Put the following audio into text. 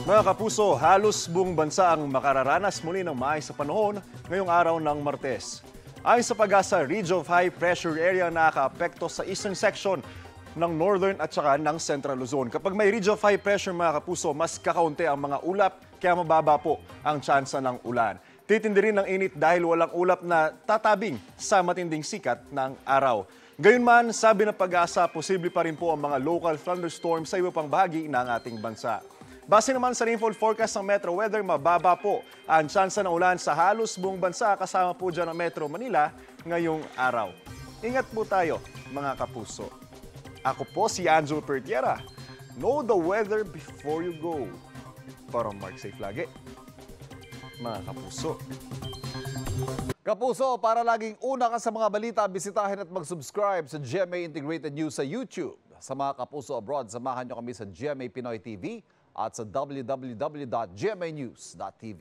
Mga kapuso, halos buong bansa ang makararanas muli ng maayos sa panahon ngayong araw ng Martes. Ayon sa Pag-asa, Region of High Pressure Area na nakaapekto sa eastern section ng Northern at saka ng Central Luzon. Kapag may Region of High Pressure, mga kapuso, mas kakaunti ang mga ulap, kaya mababa po ang tsansa ng ulan. Titindi rin ng init dahil walang ulap na tatabing sa matinding sikat ng araw. Gayunman, sabi ng Pag-asa, posible pa rin po ang mga local thunderstorms sa iba pang bahagi ng ating bansa. Base naman sa rainfall forecast ng Metro Weather, mababa po ang tsansa ng ulan sa halos buong bansa kasama po dyan ang Metro Manila ngayong araw. Ingat po tayo, mga kapuso. Ako po si Angel Pertiera. Know the weather before you go. Para mark safe lagi, mga kapuso. Kapuso, para laging una ka sa mga balita, bisitahin at mag-subscribe sa GMA Integrated News sa YouTube. Sa mga kapuso abroad, samahan nyo kami sa GMA Pinoy TV at sa www.gmanews.tv.